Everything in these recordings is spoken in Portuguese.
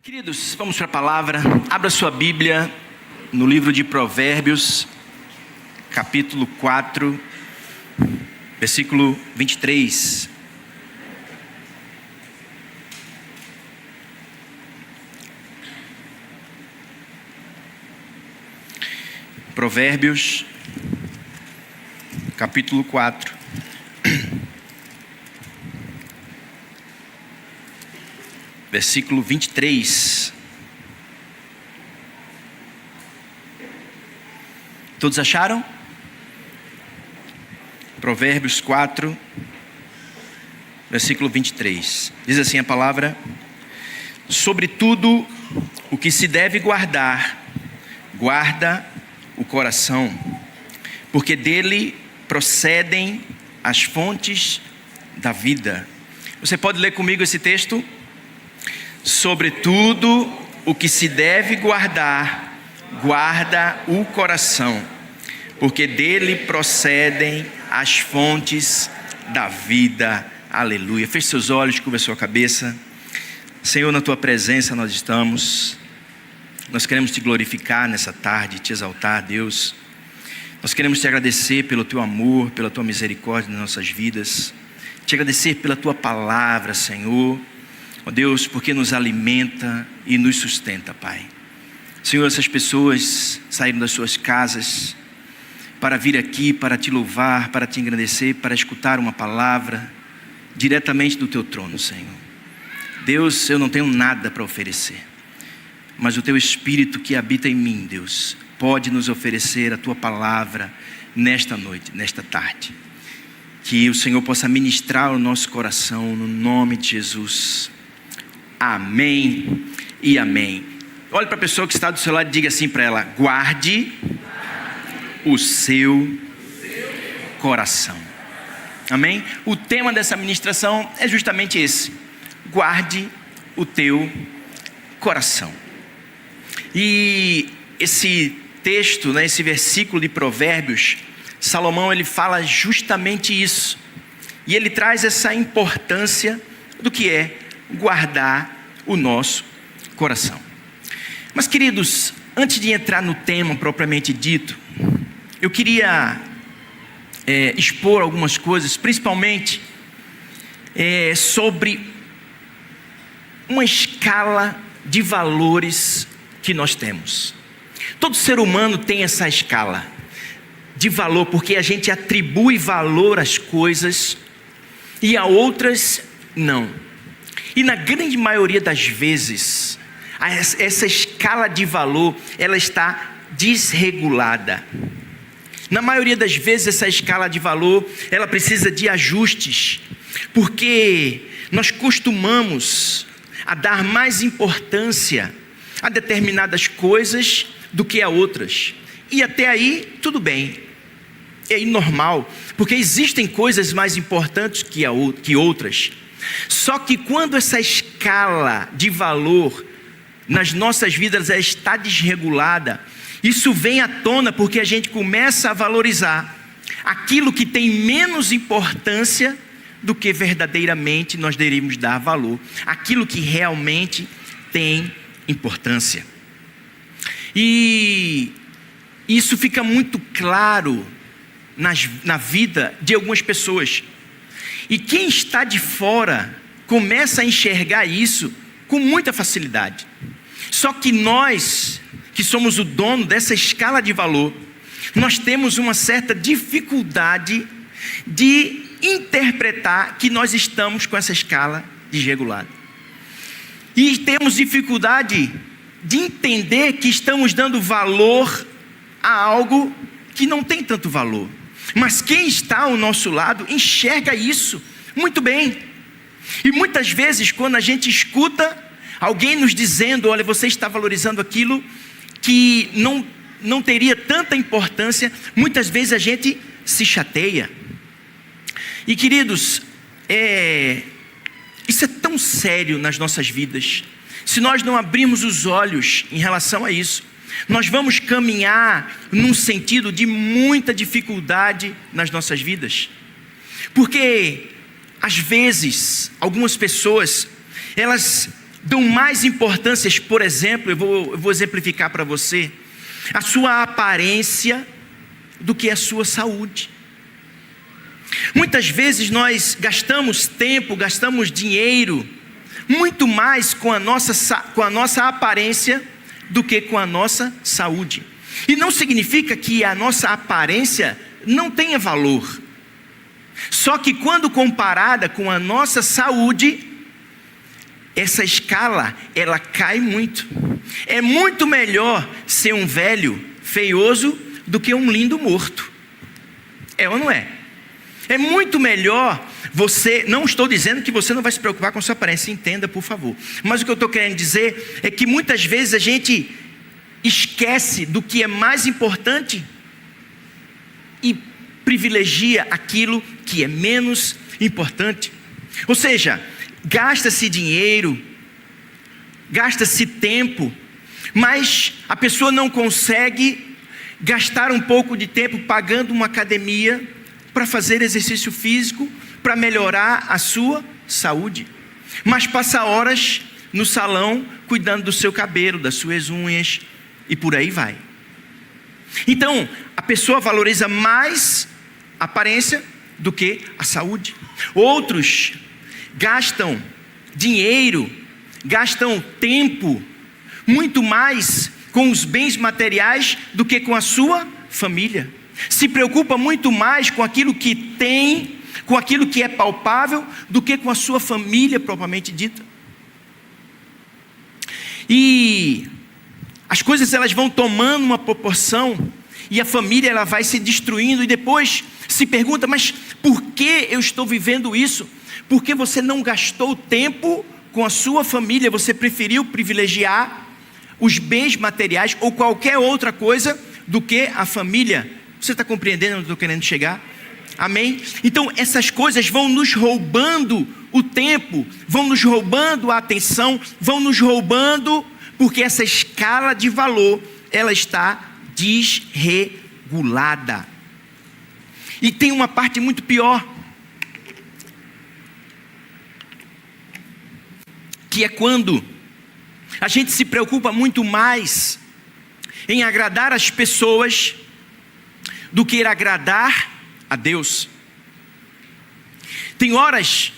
Queridos, vamos para a palavra. Abra sua Bíblia no livro de Provérbios, capítulo 4, versículo 23. Provérbios, capítulo 4. Versículo 23. Todos acharam? Provérbios 4, versículo 23. Diz assim a palavra: sobre tudo o que se deve guardar, guarda o coração, porque dele procedem as fontes da vida. Você pode ler comigo esse texto? Sobre tudo o que se deve guardar, guarda o coração, porque dele procedem as fontes da vida. Aleluia. Feche seus olhos, curva sua cabeça. Senhor, na tua presença nós estamos. Nós queremos te glorificar nessa tarde, te exaltar, Deus. Nós queremos te agradecer pelo teu amor, pela tua misericórdia nas nossas vidas. Te agradecer pela tua palavra, Senhor. Ó Deus, porque nos alimenta e nos sustenta, Pai. Senhor, essas pessoas saíram das suas casas para vir aqui, para te louvar, para te engrandecer, para escutar uma palavra diretamente do teu trono, Senhor. Deus, eu não tenho nada para oferecer, mas o teu Espírito que habita em mim, Deus, pode nos oferecer a tua palavra nesta noite, nesta tarde. Que o Senhor possa ministrar o nosso coração no nome de Jesus. Amém e amém. Olhe para a pessoa que está do seu lado e diga assim para ela: guarde o seu coração. Amém? O tema dessa ministração é justamente esse: guarde o teu coração. E esse texto, esse versículo de Provérbios, Salomão ele fala justamente isso. E ele traz essa importância do que é guardar o nosso coração. Mas, queridos, antes de entrar no tema propriamente dito, eu queria expor algumas coisas, principalmente sobre uma escala de valores que nós temos. Todo ser humano tem essa escala de valor, porque a gente atribui valor às coisas e a outras não. E na grande maioria das vezes, essa escala de valor, ela está desregulada. Na maioria das vezes, essa escala de valor, ela precisa de ajustes, porque nós costumamos a dar mais importância a determinadas coisas do que a outras. E até aí, tudo bem. É aí normal, porque existem coisas mais importantes que outras. Só que quando essa escala de valor nas nossas vidas está desregulada, isso vem à tona porque a gente começa a valorizar aquilo que tem menos importância do que verdadeiramente nós deveríamos dar valor, aquilo que realmente tem importância. E isso fica muito claro na vida de algumas pessoas. E quem está de fora começa a enxergar isso com muita facilidade. Só que nós, que somos o dono dessa escala de valor, nós temos uma certa dificuldade de interpretar que nós estamos com essa escala desregulada. E temos dificuldade de entender que estamos dando valor a algo que não tem tanto valor. Mas quem está ao nosso lado enxerga isso muito bem. E muitas vezes quando a gente escuta alguém nos dizendo: olha, você está valorizando aquilo que não teria tanta importância, muitas vezes a gente se chateia. E queridos, isso é tão sério nas nossas vidas. Se nós não abrirmos os olhos em relação a isso, nós vamos caminhar num sentido de muita dificuldade nas nossas vidas. Porque, às vezes, algumas pessoas, elas dão mais importância, por exemplo, eu vou exemplificar para você, a sua aparência do que a sua saúde. Muitas vezes nós gastamos tempo, gastamos dinheiro, muito mais com a nossa aparência do que com a nossa saúde. E não significa que a nossa aparência não tenha valor. Só que quando comparada com a nossa saúde, essa escala, ela cai muito. É muito melhor ser um velho feioso do que um lindo morto. É ou não é? É muito melhor você... Não estou dizendo que você não vai se preocupar com a sua aparência, entenda, por favor. Mas o que eu estou querendo dizer é que muitas vezes a gente esquece do que é mais importante e privilegia aquilo que é menos importante. Ou seja, gasta-se dinheiro, gasta-se tempo, mas a pessoa não consegue gastar um pouco de tempo pagando uma academia para fazer exercício físico, para melhorar a sua saúde, mas passa horas no salão cuidando do seu cabelo, das suas unhas e por aí vai. Então, a pessoa valoriza mais a aparência do que a saúde. Outros gastam dinheiro, gastam tempo, muito mais com os bens materiais do que com a sua família. Se preocupa muito mais com aquilo que tem, com aquilo que é palpável, do que com a sua família propriamente dita. E as coisas elas vão tomando uma proporção, e a família ela vai se destruindo, e depois se pergunta, mas por que eu estou vivendo isso? Porque você não gastou tempo com a sua família, você preferiu privilegiar os bens materiais ou qualquer outra coisa do que a família. Você está compreendendo onde eu estou querendo chegar? Amém? Então essas coisas vão nos roubando o tempo, vão nos roubando a atenção, vão nos roubando, porque essa escala de valor, ela está desregulada. E tem uma parte muito pior, que é quando a gente se preocupa muito mais em agradar as pessoas do que agradar a Deus. Tem horas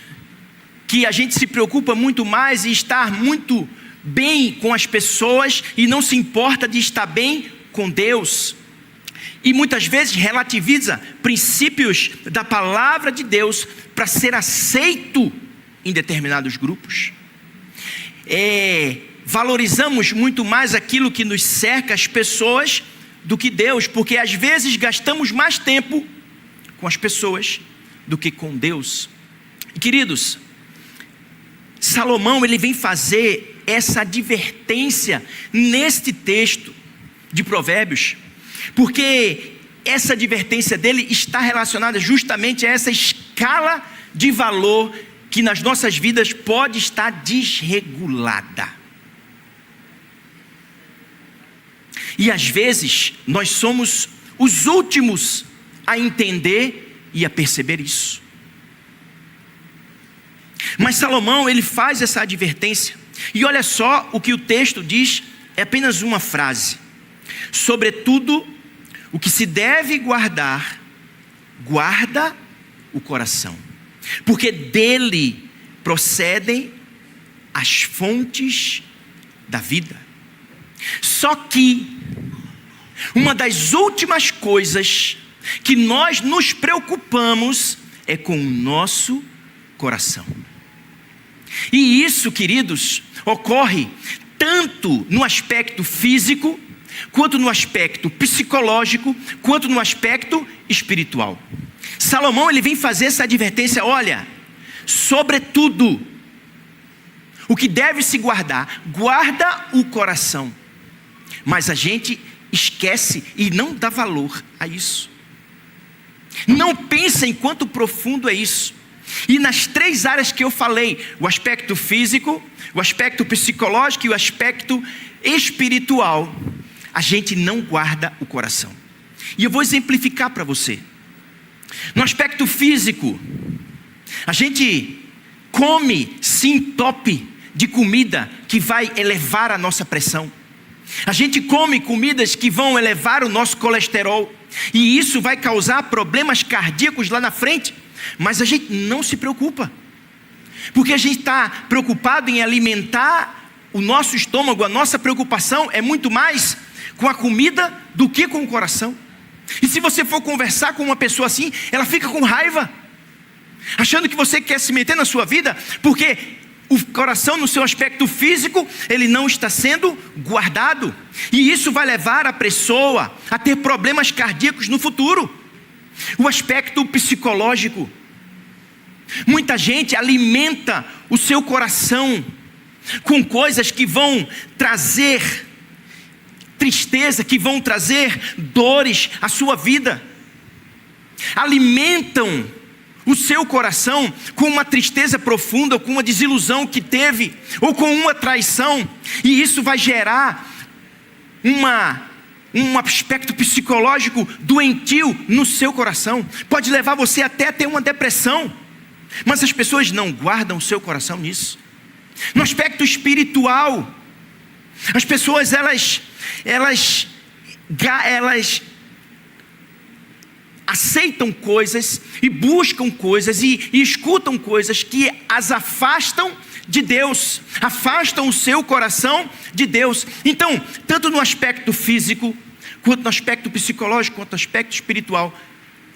que a gente se preocupa muito mais em estar muito bem com as pessoas e não se importa de estar bem com Deus. E muitas vezes relativiza princípios da palavra de Deus para ser aceito em determinados grupos. Valorizamos muito mais aquilo que nos cerca, as pessoas, do que Deus, porque às vezes gastamos mais tempo com as pessoas do que com Deus. E, queridos, Salomão ele vem fazer essa advertência neste texto de Provérbios, porque essa advertência dele está relacionada justamente a essa escala de valor que nas nossas vidas pode estar desregulada. E às vezes nós somos os últimos a entender e a perceber isso. Mas Salomão ele faz essa advertência. E olha só o que o texto diz, é apenas uma frase. Sobretudo o que se deve guardar, guarda o coração, porque dele procedem as fontes da vida. Só que uma das últimas coisas que nós nos preocupamos é com o nosso coração. E isso, queridos, ocorre tanto no aspecto físico, quanto no aspecto psicológico, quanto no aspecto espiritual. Salomão ele vem fazer essa advertência, olha, sobretudo, o que deve se guardar, guarda o coração. Mas a gente esquece e não dá valor a isso. Não pensa em quanto profundo é isso. E nas três áreas que eu falei, o aspecto físico, o aspecto psicológico e o aspecto espiritual, a gente não guarda o coração. E eu vou exemplificar para você. No aspecto físico, a gente come, se entope de comida que vai elevar a nossa pressão. A gente come comidas que vão elevar o nosso colesterol. E isso vai causar problemas cardíacos lá na frente. Mas a gente não se preocupa. Porque a gente está preocupado em alimentar o nosso estômago. A nossa preocupação é muito mais com a comida do que com o coração. E se você for conversar com uma pessoa assim, ela fica com raiva, achando que você quer se meter na sua vida, porque o coração no seu aspecto físico, ele não está sendo guardado. E isso vai levar a pessoa a ter problemas cardíacos no futuro. O aspecto psicológico. Muita gente alimenta o seu coração com coisas que vão trazer tristeza, que vão trazer dores à sua vida. Alimentam o seu coração com uma tristeza profunda, ou com uma desilusão que teve, ou com uma traição. E isso vai gerar um aspecto psicológico doentio no seu coração. Pode levar você até a ter uma depressão. Mas as pessoas não guardam o seu coração nisso. No aspecto espiritual, as pessoas elas aceitam coisas e buscam coisas e escutam coisas que as afastam de Deus, afastam o seu coração de Deus. Então, tanto no aspecto físico, quanto no aspecto psicológico, quanto no aspecto espiritual,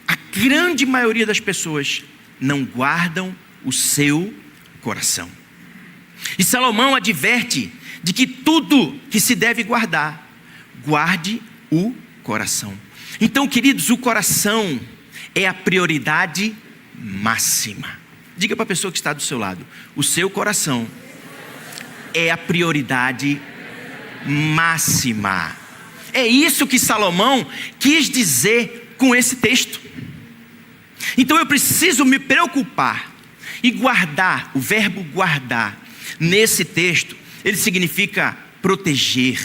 a grande maioria das pessoas não guardam o seu coração. E Salomão adverte de que tudo que se deve guardar, guarde o coração. Então, queridos, o coração é a prioridade máxima. Diga para a pessoa que está do seu lado: o seu coração é a prioridade máxima. É isso que Salomão quis dizer com esse texto. Então eu preciso me preocupar e guardar. O verbo guardar nesse texto, ele significa proteger,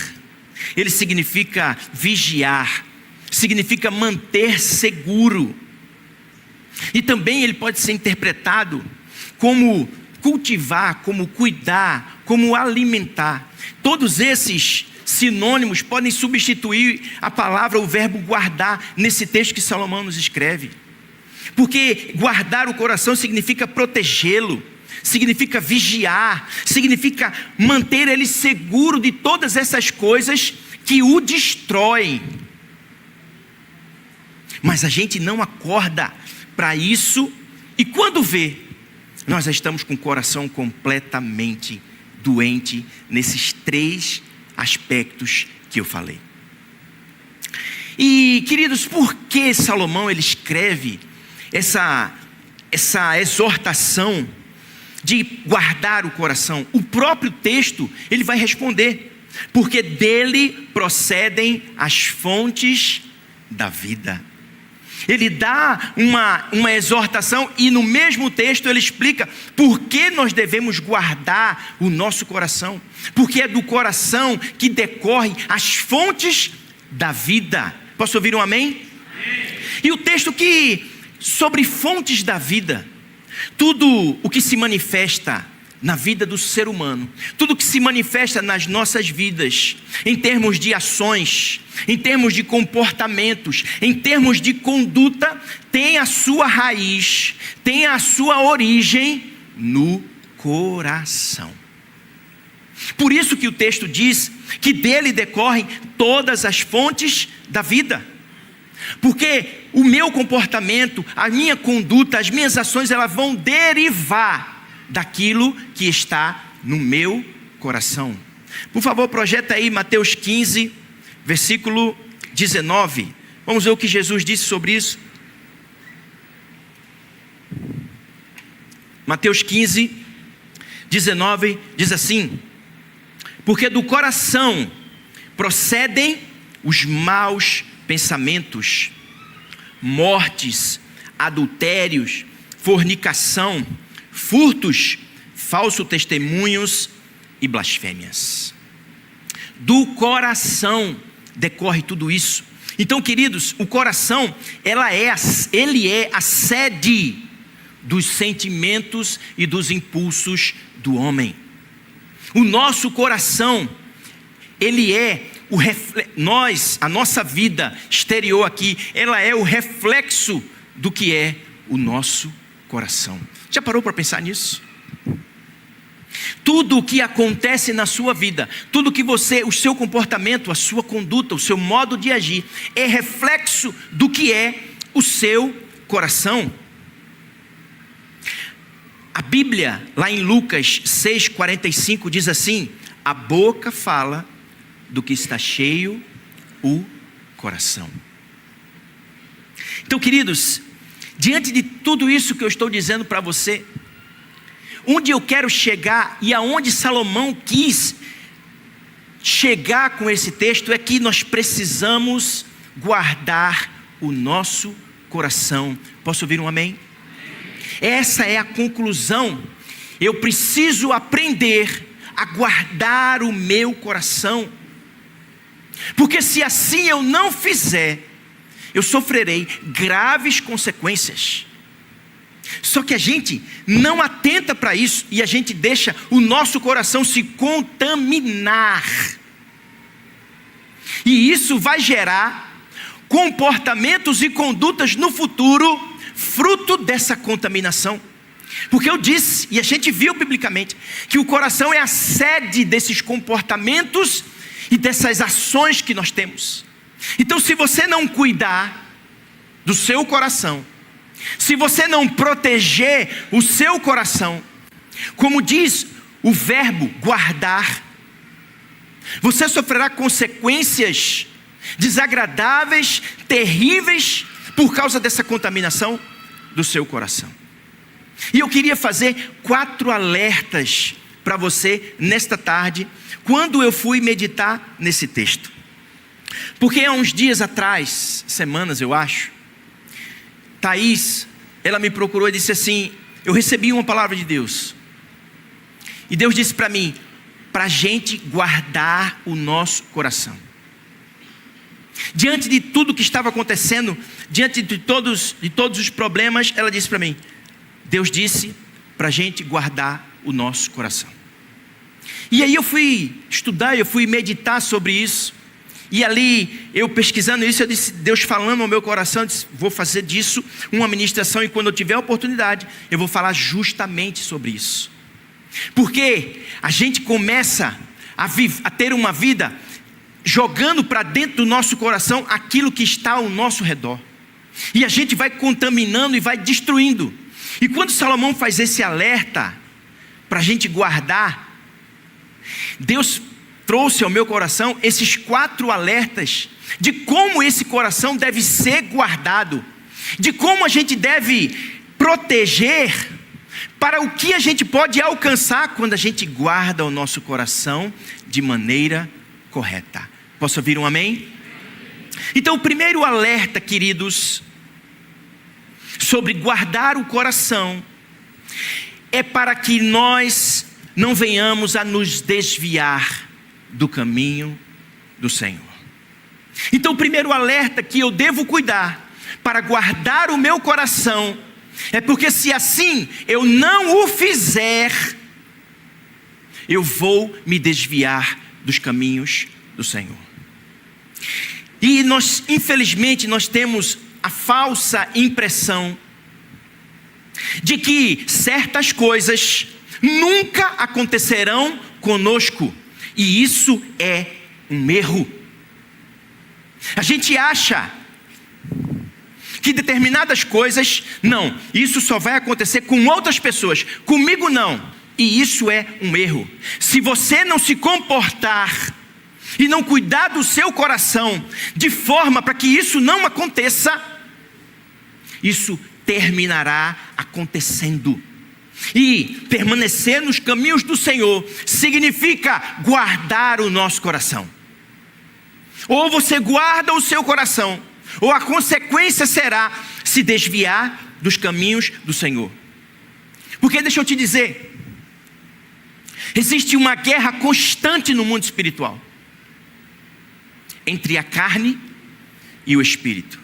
ele significa vigiar, significa manter seguro. E também ele pode ser interpretado como cultivar, como cuidar, como alimentar. Todos esses sinônimos podem substituir a palavra, o verbo guardar, nesse texto que Salomão nos escreve. Porque guardar o coração significa protegê-lo, significa vigiar, significa manter ele seguro de todas essas coisas que o destroem. Mas a gente não acorda para isso, e quando vê, nós já estamos com o coração completamente doente nesses 3 aspectos que eu falei. E, queridos, por que Salomão ele escreve essa exortação de guardar o coração? O próprio texto ele vai responder: porque dele procedem as fontes da vida. Ele dá uma exortação, e no mesmo texto ele explica por que nós devemos guardar o nosso coração. Porque é do coração que decorrem as fontes da vida. Posso ouvir um amém? E o texto sobre fontes da vida, tudo o que se manifesta na vida do ser humano, tudo que se manifesta nas nossas vidas, em termos de ações, em termos de comportamentos, em termos de conduta, tem a sua raiz, tem a sua origem no coração. Por isso que o texto diz que dele decorrem todas as fontes da vida. Porque o meu comportamento, a minha conduta, as minhas ações, elas vão derivar daquilo que está no meu coração. Por favor, projeta aí Mateus 15, versículo 19. Vamos ver o que Jesus disse sobre isso. Mateus 15, 19 diz assim: porque do coração procedem os maus pensamentos, mortes, adultérios, fornicação, furtos, falsos testemunhos e blasfêmias. Do coração decorre tudo isso. Então, queridos, o coração, ele é a sede dos sentimentos e dos impulsos do homem. O nosso coração, ele é a nossa vida exterior aqui, ela é o reflexo do que é o nosso coração. Já parou para pensar nisso? Tudo o que acontece na sua vida, tudo que o seu comportamento, a sua conduta, o seu modo de agir, é reflexo do que é o seu coração. A Bíblia, lá em Lucas 6,45, diz assim: a boca fala do que está cheio o coração. Então, queridos, diante de tudo isso que eu estou dizendo para você, onde eu quero chegar e aonde Salomão quis chegar com esse texto é que nós precisamos guardar o nosso coração. Posso ouvir um amém? Essa é a conclusão. Eu preciso aprender a guardar o meu coração, porque se assim eu não fizer, eu sofrerei graves consequências. Só que a gente não atenta para isso e a gente deixa o nosso coração se contaminar. E isso vai gerar comportamentos e condutas no futuro, fruto dessa contaminação. Porque eu disse, e a gente viu biblicamente, que o coração é a sede desses comportamentos e dessas ações que nós temos. Então, se você não cuidar do seu coração, se você não proteger o seu coração, como diz o verbo guardar, você sofrerá consequências desagradáveis, terríveis, por causa dessa contaminação do seu coração. E eu queria fazer 4 alertas para você nesta tarde, quando eu fui meditar nesse texto. Porque há uns dias atrás, semanas eu acho, Thaís, ela me procurou e disse assim: eu recebi uma palavra de Deus, e Deus disse para mim, para a gente guardar o nosso coração. Diante de tudo que estava acontecendo, diante de todos os problemas, ela disse para mim, Deus disse para a gente guardar o nosso coração. E aí eu fui estudar, eu fui meditar sobre isso. E ali, eu pesquisando isso, eu disse, Deus falando ao meu coração, eu disse, vou fazer disso uma ministração, e quando eu tiver a oportunidade, eu vou falar justamente sobre isso. Porque a gente começa a ter uma vida jogando para dentro do nosso coração aquilo que está ao nosso redor. E a gente vai contaminando e vai destruindo. E quando Salomão faz esse alerta para a gente guardar, Deus trouxe ao meu coração esses 4 alertas de como esse coração deve ser guardado, de como a gente deve proteger, para o que a gente pode alcançar quando a gente guarda o nosso coração de maneira correta. Posso ouvir um amém? Então, o primeiro alerta, queridos, sobre guardar o coração, é para que nós não venhamos a nos desviar do caminho do Senhor. Então, o primeiro alerta que eu devo cuidar para guardar o meu coração é porque, se assim eu não o fizer, eu vou me desviar dos caminhos do Senhor. E nós, infelizmente, nós temos a falsa impressão de que certas coisas nunca acontecerão conosco, e isso é um erro. A gente acha que determinadas coisas, não, isso só vai acontecer com outras pessoas, comigo não, e isso é um erro. Se você não se comportar e não cuidar do seu coração de forma para que isso não aconteça, isso terminará acontecendo. E permanecer nos caminhos do Senhor significa guardar o nosso coração. Ou você guarda o seu coração, ou a consequência será se desviar dos caminhos do Senhor. Porque deixa eu te dizer, existe uma guerra constante no mundo espiritual entre a carne e o espírito.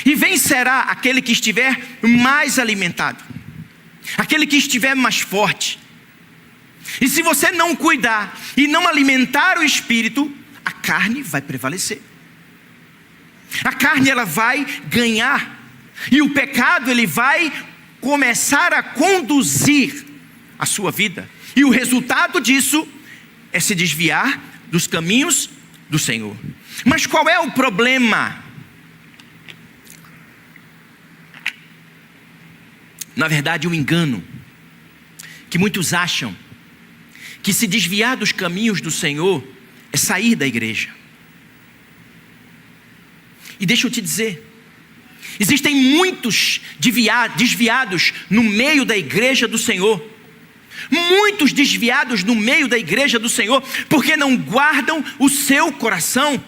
E vencerá aquele que estiver mais alimentado, aquele que estiver mais forte. E se você não cuidar e não alimentar o espírito, a carne vai prevalecer. A carne, ela vai ganhar. E o pecado, ele vai começar a conduzir a sua vida. E o resultado disso é se desviar dos caminhos do Senhor. Mas qual é o problema? Na verdade, um engano. Que muitos acham que se desviar dos caminhos do Senhor é sair da igreja. E deixa eu te dizer, existem muitos desviados no meio da igreja do Senhor. Muitos desviados no meio da igreja do Senhor, porque não guardam o seu coração.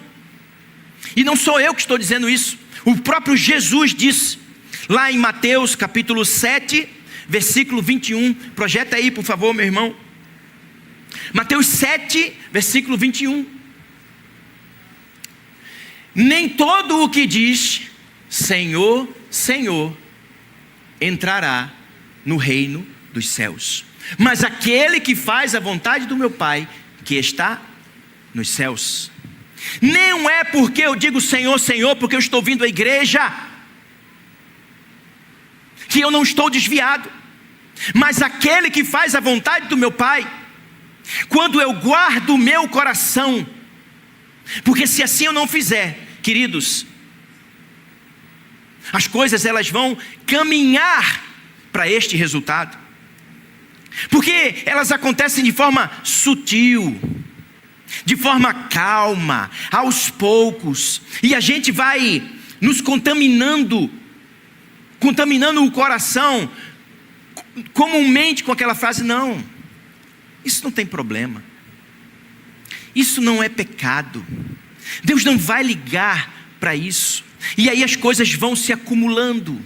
E não sou eu que estou dizendo isso. O próprio Jesus disse, lá em Mateus capítulo 7, versículo 21. Projeta aí, por favor, meu irmão. Mateus 7, versículo 21. Nem todo o que diz Senhor, Senhor, entrará no reino dos céus, mas aquele que faz a vontade do meu Pai, que está nos céus. Não é porque eu digo Senhor, Senhor, porque eu estou vindo à igreja, que eu não estou desviado. Mas aquele que faz a vontade do meu Pai, quando eu guardo o meu coração, porque se assim eu não fizer, queridos, as coisas elas vão caminhar para este resultado, porque elas acontecem de forma sutil, de forma calma, aos poucos, e a gente vai nos contaminando o coração, comumente com aquela frase: não, isso não tem problema, isso não é pecado, Deus não vai ligar para isso. E aí as coisas vão se acumulando,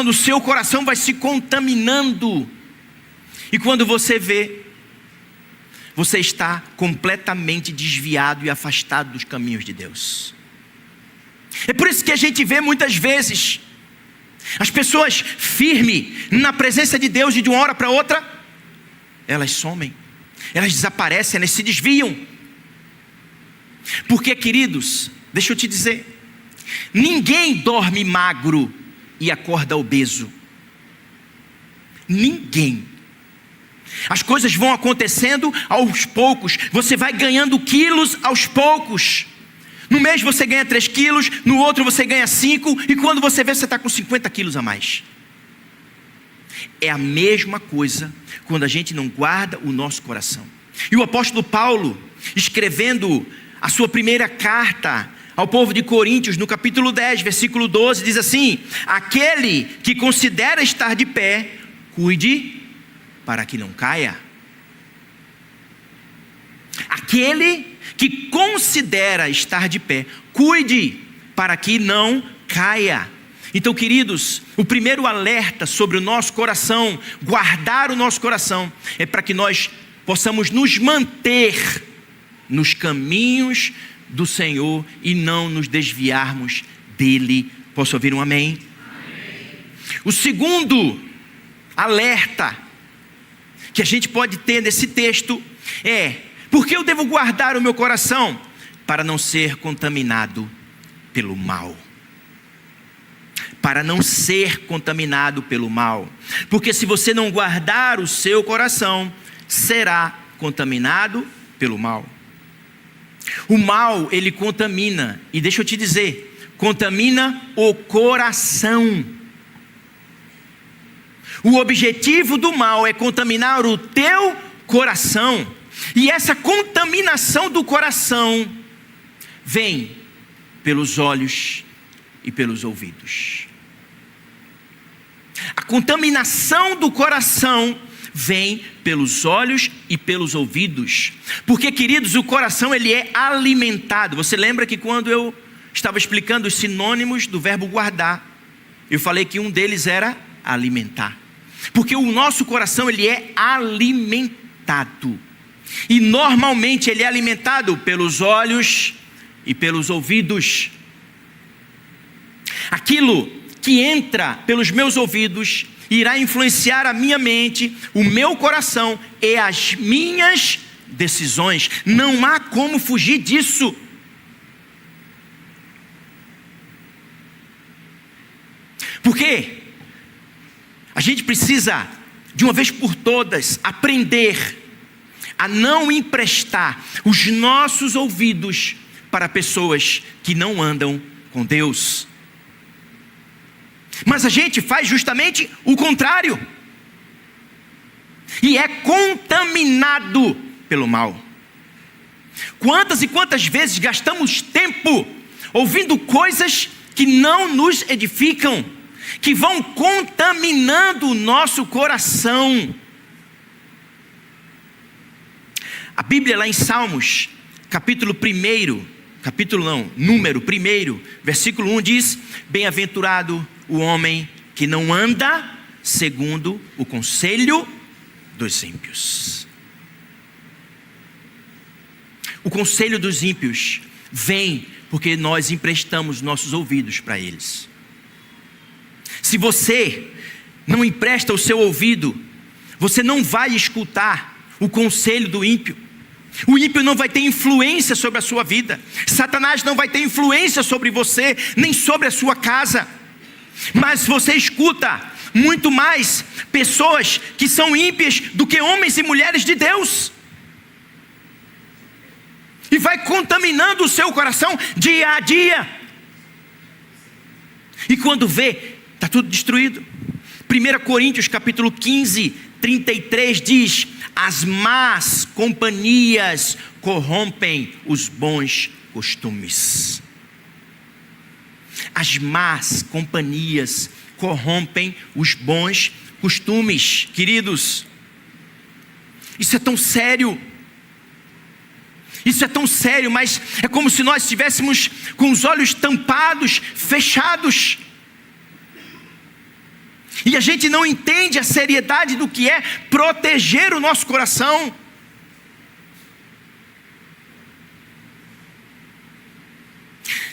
o seu coração vai se contaminando, e quando você vê, você está completamente desviado e afastado dos caminhos de Deus. É por isso que a gente vê muitas vezes as pessoas firmes na presença de Deus, e de uma hora para outra elas somem, elas desaparecem, elas se desviam. Porque, queridos, deixa eu te dizer, ninguém dorme magro e acorda obeso. Ninguém. As coisas vão acontecendo aos poucos. Você vai ganhando quilos aos poucos. No mês você ganha 3 quilos, no outro você ganha 5, e quando você vê, você está com 50 quilos a mais. É a mesma coisa quando a gente não guarda o nosso coração. E o apóstolo Paulo, escrevendo a sua primeira carta ao povo de Coríntios, no capítulo 10, versículo 12, diz assim: aquele que considera estar de pé, cuide para que não caia. Aquele que considera estar de pé, cuide para que não caia. Então, queridos, o primeiro alerta sobre o nosso coração, guardar o nosso coração, é para que nós possamos nos manter nos caminhos do Senhor e não nos desviarmos dele. Posso ouvir um amém? Amém. O segundo alerta que a gente pode ter nesse texto é: por que eu devo guardar o meu coração? Para não ser contaminado pelo mal. Para não ser contaminado pelo mal. Porque se você não guardar o seu coração, será contaminado pelo mal. O mal, ele contamina, e deixa eu te dizer, contamina o coração. O objetivo do mal é contaminar o teu coração. E essa contaminação do coração vem pelos olhos e pelos ouvidos. A contaminação do coração vem pelos olhos e pelos ouvidos. Porque, queridos, o coração ele é alimentado. Você lembra que quando eu estava explicando os sinônimos do verbo guardar, eu falei que um deles era alimentar. Porque o nosso coração ele é alimentado. E normalmente ele é alimentado pelos olhos e pelos ouvidos. Aquilo que entra pelos meus ouvidos irá influenciar a minha mente, o meu coração e as minhas decisões. Não há como fugir disso. Porque a gente precisa, de uma vez por todas, aprender a não emprestar os nossos ouvidos para pessoas que não andam com Deus. Mas a gente faz justamente o contrário. E é contaminado pelo mal. Quantas e quantas vezes gastamos tempo ouvindo coisas que não nos edificam, que vão contaminando o nosso coração. A Bíblia lá em Salmos, número 1, versículo 1 diz: bem-aventurado o homem que não anda segundo o conselho dos ímpios. O conselho dos ímpios vem porque nós emprestamos nossos ouvidos para eles. Se você não empresta o seu ouvido, você não vai escutar o conselho do ímpio. O ímpio não vai ter influência sobre a sua vida. Satanás não vai ter influência sobre você, nem sobre a sua casa. Mas você escuta muito mais pessoas que são ímpias do que homens e mulheres de Deus. E vai contaminando o seu coração dia a dia. E quando vê, está tudo destruído. 1 Coríntios capítulo 15, 33 diz: as más companhias corrompem os bons costumes. As más companhias corrompem os bons costumes. Queridos, isso é tão sério. Isso é tão sério, mas é como se nós estivéssemos com os olhos tampados, fechados. E a gente não entende a seriedade do que é proteger o nosso coração.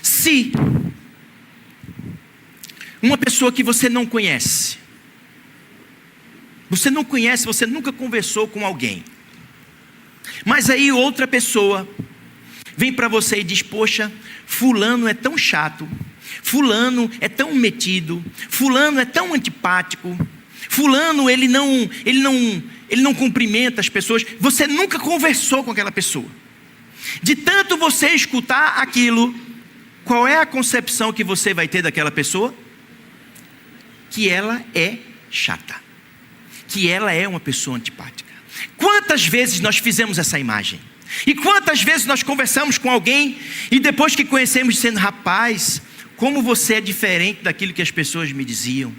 Se uma pessoa que você não conhece, você nunca conversou com alguém, mas aí outra pessoa vem para você e diz: poxa, fulano é tão chato, fulano é tão metido, fulano é tão antipático, fulano ele não cumprimenta as pessoas. Você nunca conversou com aquela pessoa. De tanto você escutar aquilo, qual é a concepção que você vai ter daquela pessoa? Que ela é chata, que ela é uma pessoa antipática. Quantas vezes nós fizemos essa imagem? E quantas vezes nós conversamos com alguém e depois que conhecemos, dizendo: rapaz, como você é diferente daquilo que as pessoas me diziam.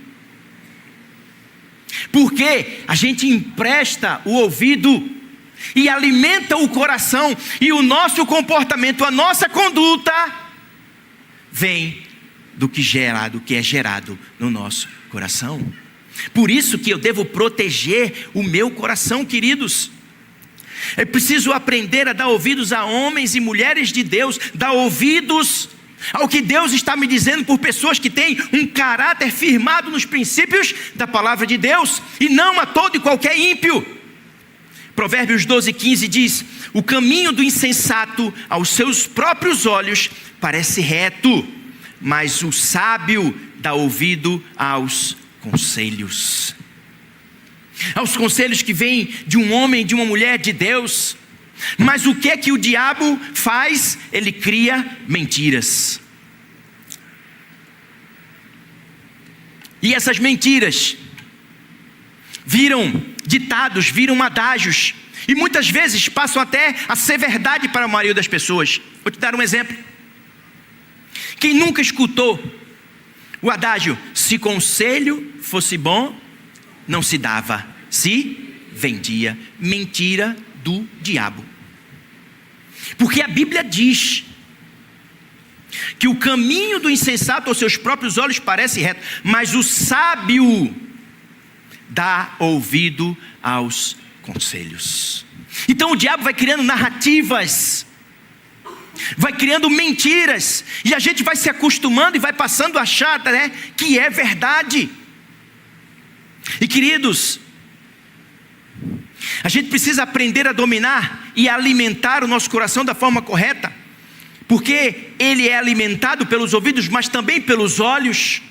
Porque a gente empresta o ouvido e alimenta o coração, e o nosso comportamento, a nossa conduta vem do que é gerado no nosso coração. Por isso que eu devo proteger o meu coração, queridos. É preciso aprender a dar ouvidos a homens e mulheres de Deus, dar ouvidos ao que Deus está me dizendo por pessoas que têm um caráter firmado nos princípios da palavra de Deus, e não a todo e qualquer ímpio. Provérbios 12:15 diz: o caminho do insensato aos seus próprios olhos parece reto, mas o sábio dá ouvido aos conselhos. Aos conselhos que vêm de um homem, de uma mulher de Deus. Mas o que é que o diabo faz? Ele cria mentiras. E essas mentiras viram ditados, viram adágios, e muitas vezes passam até a ser verdade para a maioria das pessoas. Vou te dar um exemplo. Quem nunca escutou o adágio: se conselho fosse bom, não se dava, se vendia? Mentira do diabo. Porque a Bíblia diz que o caminho do insensato aos seus próprios olhos parece reto, mas o sábio dá ouvido aos conselhos. Então o diabo vai criando narrativas, vai criando mentiras, e a gente vai se acostumando e vai passando a achar, que é verdade. E queridos, a gente precisa aprender a dominar e alimentar o nosso coração da forma correta, porque ele é alimentado pelos ouvidos, mas também pelos olhos.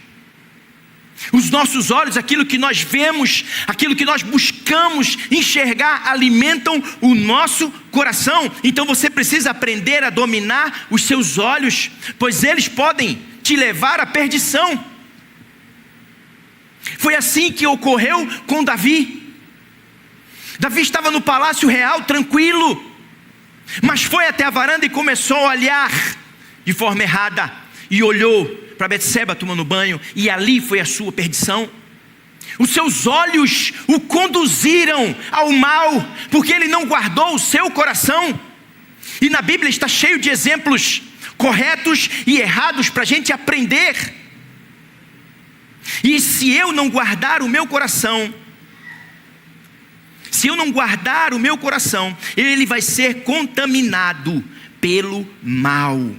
Os nossos olhos, aquilo que nós vemos, aquilo que nós buscamos enxergar, alimentam o nosso coração. Então você precisa aprender a dominar os seus olhos, pois eles podem te levar à perdição. Foi assim que ocorreu com Davi. Davi estava no palácio real, tranquilo, mas foi até a varanda e começou a olhar de forma errada, e olhou para Betseba tomando banho, e ali foi a sua perdição. Os seus olhos o conduziram ao mal, porque ele não guardou o seu coração. E na Bíblia está cheio de exemplos corretos e errados para a gente aprender. E se eu não guardar o meu coração, ele vai ser contaminado pelo mal.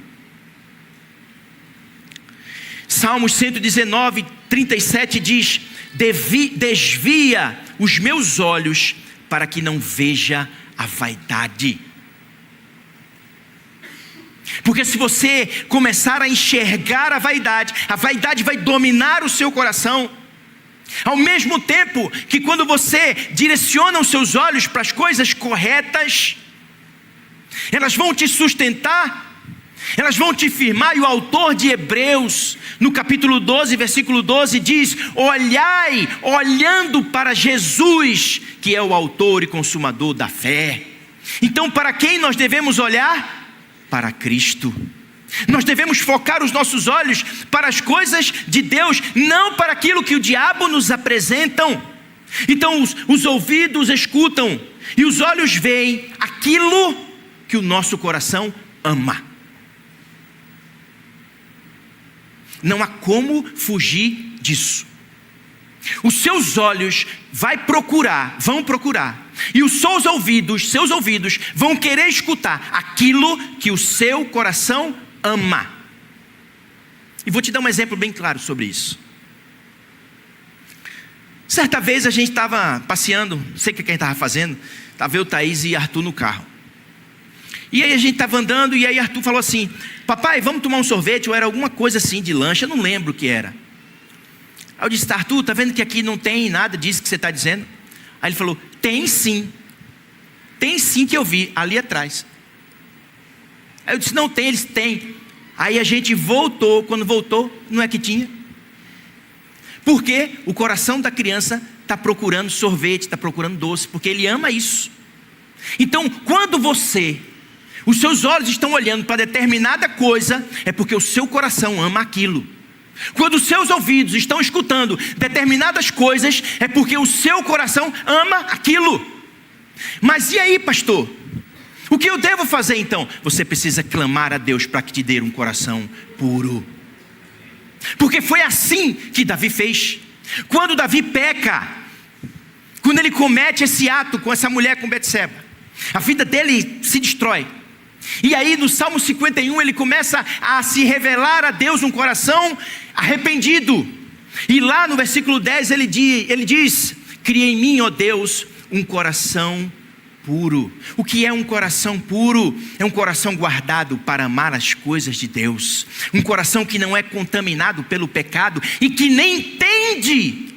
Salmos 119, 37 diz: desvia os meus olhos para que não veja a vaidade. Porque se você começar a enxergar a vaidade vai dominar o seu coração. Ao mesmo tempo que quando você direciona os seus olhos para as coisas corretas, elas vão te sustentar, elas vão te firmar. E o autor de Hebreus, no capítulo 12, versículo 12, diz: olhai, olhando para Jesus, que é o autor e consumador da fé. Então, para quem nós devemos olhar? Para Cristo. Nós devemos focar os nossos olhos para as coisas de Deus, não para aquilo que o diabo nos apresentam. Então os ouvidos escutam e os olhos veem aquilo que o nosso coração ama. Não há como fugir disso. Os seus olhos vão procurar, e os seus ouvidos vão querer escutar aquilo que o seu coração ama. E vou te dar um exemplo bem claro sobre isso. Certa vez a gente estava passeando, não sei o que a gente estava fazendo, estava eu, Thaís e Arthur no carro. E aí a gente estava andando, e aí Arthur falou assim: papai, vamos tomar um sorvete, ou era alguma coisa assim de lanche, eu não lembro o que era. Aí eu disse: Arthur, está vendo que aqui não tem nada disso que você está dizendo? Aí ele falou: tem sim que eu vi ali atrás. Aí eu disse: não tem, eles têm. Aí a gente voltou, quando voltou, não é que tinha. Porque o coração da criança está procurando sorvete, está procurando doce, porque ele ama isso. Então, quando os seus olhos estão olhando para determinada coisa, é porque o seu coração ama aquilo. Quando os seus ouvidos estão escutando determinadas coisas, é porque o seu coração ama aquilo. Mas e aí, pastor? O que eu devo fazer então? Você precisa clamar a Deus para que te dê um coração puro. Porque foi assim que Davi fez. Quando Davi peca, quando ele comete esse ato com essa mulher, com Betseba, a vida dele se destrói. E aí no Salmo 51 ele começa a se revelar a Deus um coração arrependido. E lá no versículo 10 ele diz: cria em mim, ó Deus, um coração puro. O que é um coração puro? É um coração guardado para amar as coisas de Deus. Um coração que não é contaminado pelo pecado e que nem tende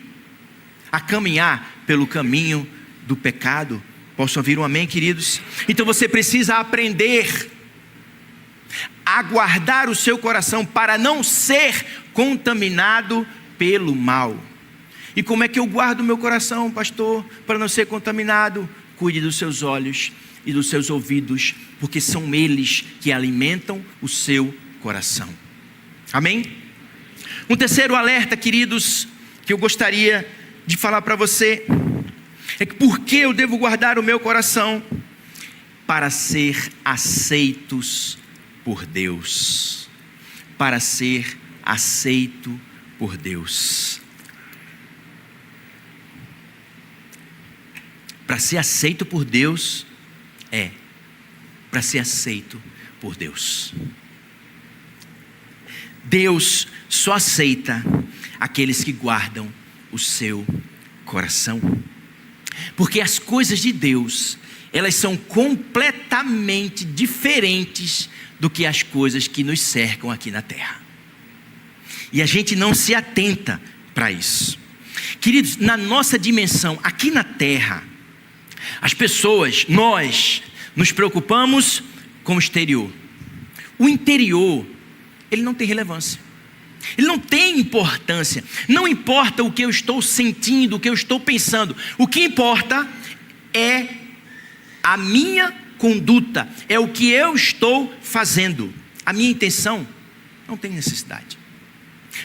a caminhar pelo caminho do pecado. Posso ouvir um amém, queridos? Então você precisa aprender a guardar o seu coração para não ser contaminado pelo mal. E como é que eu guardo o meu coração, pastor, para não ser contaminado? Cuide dos seus olhos e dos seus ouvidos, porque são eles que alimentam o seu coração. Amém? Um terceiro alerta, queridos, que eu gostaria de falar para você, é que por que eu devo guardar o meu coração? Para ser aceitos por Deus. Para ser aceito por Deus. Para ser aceito por Deus, para ser aceito por Deus. Deus só aceita aqueles que guardam o seu coração. Porque as coisas de Deus, elas são completamente diferentes do que as coisas que nos cercam aqui na terra. E a gente não se atenta para isso. Queridos, na nossa dimensão, aqui na terra, as pessoas, nós, nos preocupamos com o exterior. O interior, ele não tem relevância. Ele não tem importância. Não importa o que eu estou sentindo, o que eu estou pensando. O que importa é a minha conduta, é o que eu estou fazendo. A minha intenção não tem necessidade.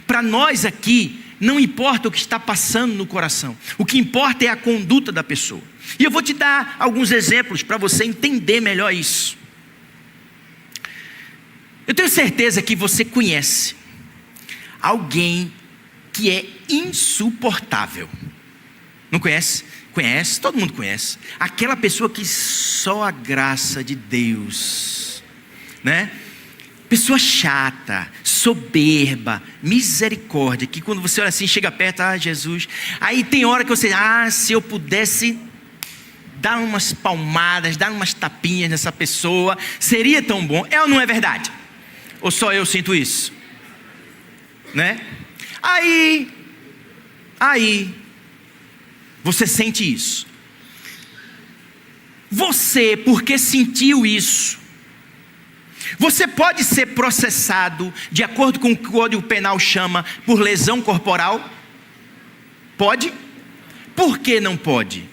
Para nós aqui, não importa o que está passando no coração. O que importa é a conduta da pessoa. E eu vou te dar alguns exemplos para você entender melhor isso. Eu tenho certeza que você conhece alguém que é insuportável. Não conhece? Conhece, todo mundo conhece. Aquela pessoa que só a graça de Deus, né? Pessoa chata, soberba, misericórdia, que quando você olha assim, chega perto, Jesus. Aí tem hora que você, se eu pudesse dar umas palmadas, dar umas tapinhas nessa pessoa, seria tão bom. É ou não é verdade? Ou só eu sinto isso? Né? Aí, você sente isso. Você, porque sentiu isso, você pode ser processado, de acordo com o que o Código Penal chama, por lesão corporal? Pode? Por que não pode?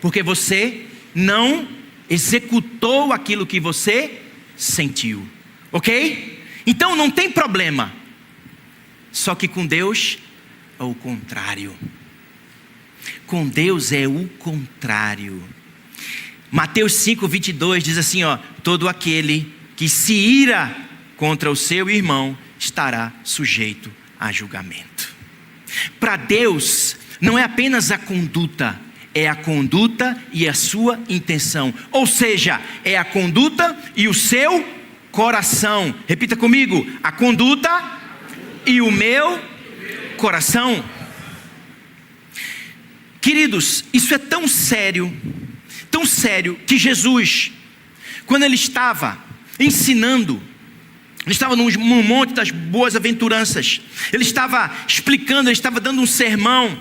Porque você não executou aquilo que você sentiu. Ok? Então não tem problema. Só que com Deus é o contrário. Com Deus é o contrário. Mateus 5:22 diz assim, todo aquele que se ira contra o seu irmão estará sujeito a julgamento. Para Deus não é apenas a conduta, é a conduta e a sua intenção. Ou seja, é a conduta e o seu coração. Repita comigo: a conduta e o meu coração. Queridos, isso é tão sério, que Jesus, quando ele estava ensinando, ele estava no monte das boas-aventuranças, ele estava explicando, ele estava dando um sermão,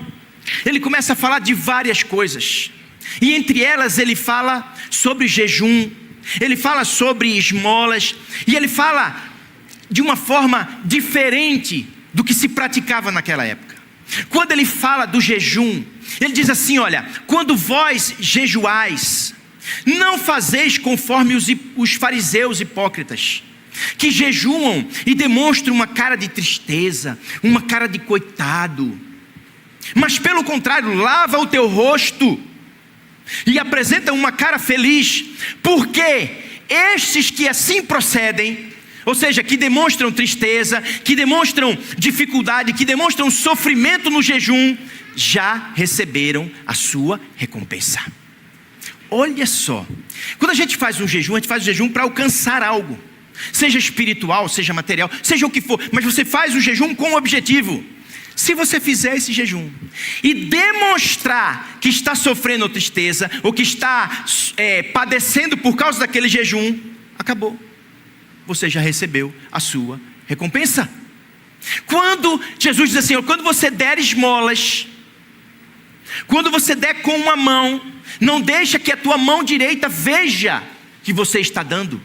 ele começa a falar de várias coisas, e entre elas ele fala sobre jejum, ele fala sobre esmolas, e ele fala de uma forma diferente do que se praticava naquela época. Quando ele fala do jejum, ele diz assim, olha, quando vós jejuais, não fazeis conforme os fariseus hipócritas, que jejuam e demonstram uma cara de tristeza, uma cara de coitado, mas pelo contrário, lava o teu rosto e apresenta uma cara feliz, porque estes que assim procedem, ou seja, que demonstram tristeza, que demonstram dificuldade, que demonstram sofrimento no jejum, já receberam a sua recompensa. Olha só, quando a gente faz um jejum para alcançar algo, seja espiritual, seja material, seja o que for, mas você faz o jejum com um objetivo. Se você fizer esse jejum e demonstrar que está sofrendo tristeza, ou que está padecendo por causa daquele jejum, acabou. Você já recebeu a sua recompensa. Quando Jesus diz assim, quando você der esmolas, quando você der com uma mão, não deixa que a tua mão direita veja que você está dando,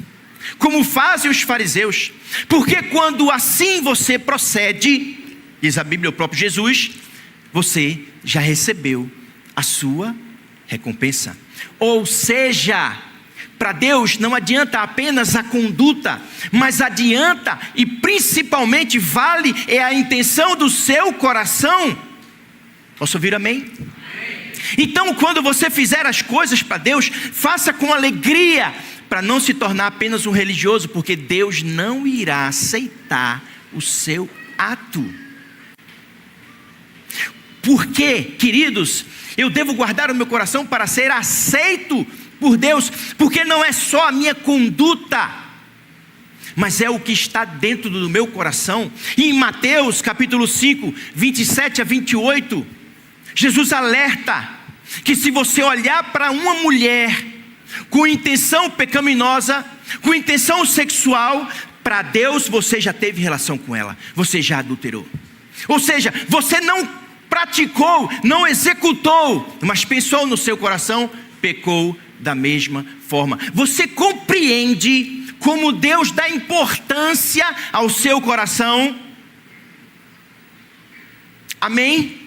como fazem os fariseus, porque quando assim você procede, diz a Bíblia, o próprio Jesus, você já recebeu a sua recompensa. Ou seja, para Deus não adianta apenas a conduta, mas adianta e principalmente vale é a intenção do seu coração. Posso ouvir amém? Então, quando você fizer as coisas para Deus, faça com alegria, para não se tornar apenas um religioso, porque Deus não irá aceitar o seu ato. Porque, queridos, eu devo guardar o meu coração para ser aceito por Deus, porque não é só a minha conduta, mas é o que está dentro do meu coração. E em Mateus capítulo 5, 27 a 28, Jesus alerta que se você olhar para uma mulher com intenção pecaminosa, com intenção sexual, para Deus você já teve relação com ela, você já adulterou. Ou seja, você não praticou, não executou, mas pensou no seu coração, pecou da mesma forma. Você compreende como Deus dá importância ao seu coração? Amém?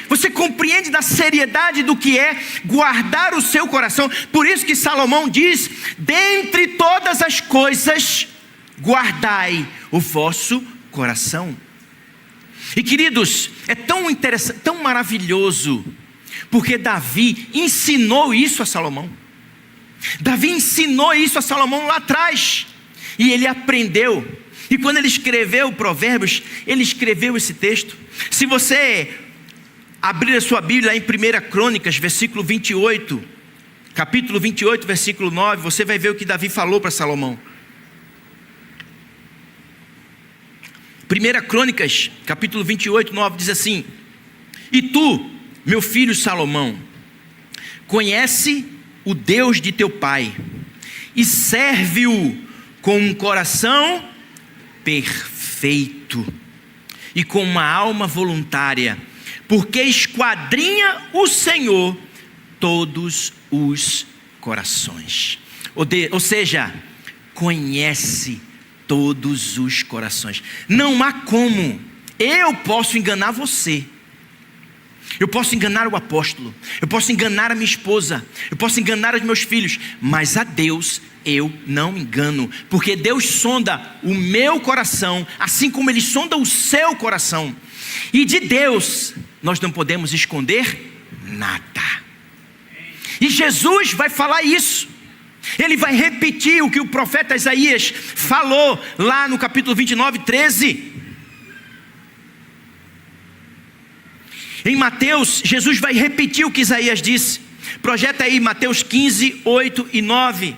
Você compreende da seriedade do que é guardar o seu coração? Por isso que Salomão diz: dentre todas as coisas, guardai o vosso coração. E queridos, é tão interessante, tão maravilhoso, porque Davi ensinou isso a Salomão. Davi ensinou isso a Salomão lá atrás, e ele aprendeu. E quando ele escreveu Provérbios, ele escreveu esse texto. Se você abrir a sua Bíblia em 1 Crônicas, versículo 28, capítulo 28, versículo 9, você vai ver o que Davi falou para Salomão. 1 Crônicas, capítulo 28, 9, diz assim: e tu, meu filho Salomão, conhece o Deus de teu pai, e serve-o com um coração perfeito, e com uma alma voluntária, porque esquadrinha o Senhor todos os corações. Ou seja, conhece todos os corações. Não há como. Eu posso enganar você, eu posso enganar o apóstolo, eu posso enganar a minha esposa, eu posso enganar os meus filhos, mas a Deus eu não engano, porque Deus sonda o meu coração, assim como Ele sonda o seu coração. E de Deus nós não podemos esconder nada. E Jesus vai falar isso. Ele vai repetir o que o profeta Isaías falou lá no capítulo 29, 13. Em Mateus, Jesus vai repetir o que Isaías disse. Projeta aí Mateus 15, 8 e 9.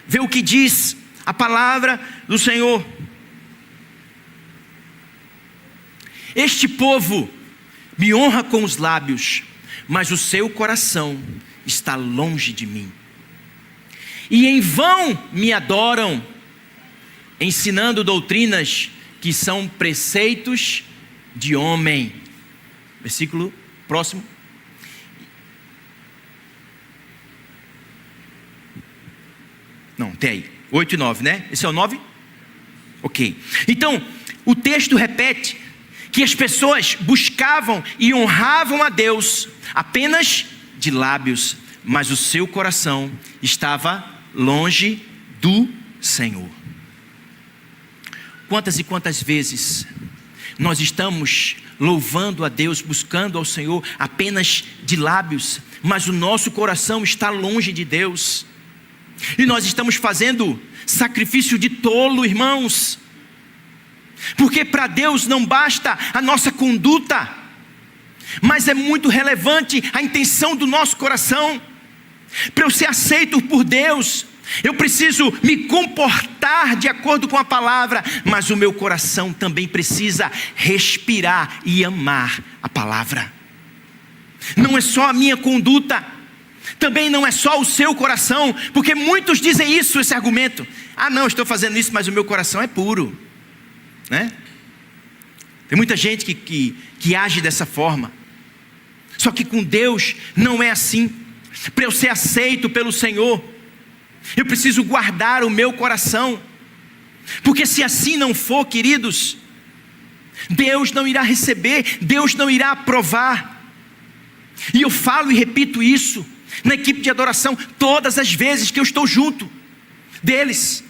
Vê o que diz a palavra do Senhor. Este povo me honra com os lábios, mas o seu coração está longe de mim. E em vão me adoram, ensinando doutrinas que são preceitos de homem. Versículo próximo. Não, tem aí, 8 e 9, né? Esse é o 9? Ok. Então, o texto repete que as pessoas buscavam e honravam a Deus apenas de lábios, mas o seu coração estava longe do Senhor. Quantas e quantas vezes nós estamos louvando a Deus, buscando ao Senhor apenas de lábios, mas o nosso coração está longe de Deus. E nós estamos fazendo sacrifício de tolo, irmãos. Porque para Deus não basta a nossa conduta, mas é muito relevante a intenção do nosso coração. Para eu ser aceito por Deus, eu preciso me comportar de acordo com a palavra, mas o meu coração também precisa respirar e amar a palavra. Não é só a minha conduta, também não é só o seu coração, porque muitos dizem isso, esse argumento: ah não, estou fazendo isso, mas o meu coração é puro, né? Tem muita gente que age dessa forma. Só que com Deus não é assim. Para eu ser aceito pelo Senhor, eu preciso guardar o meu coração, porque se assim não for, queridos, Deus não irá receber, Deus não irá aprovar. E eu falo e repito isso na equipe de adoração todas as vezes que eu estou junto deles.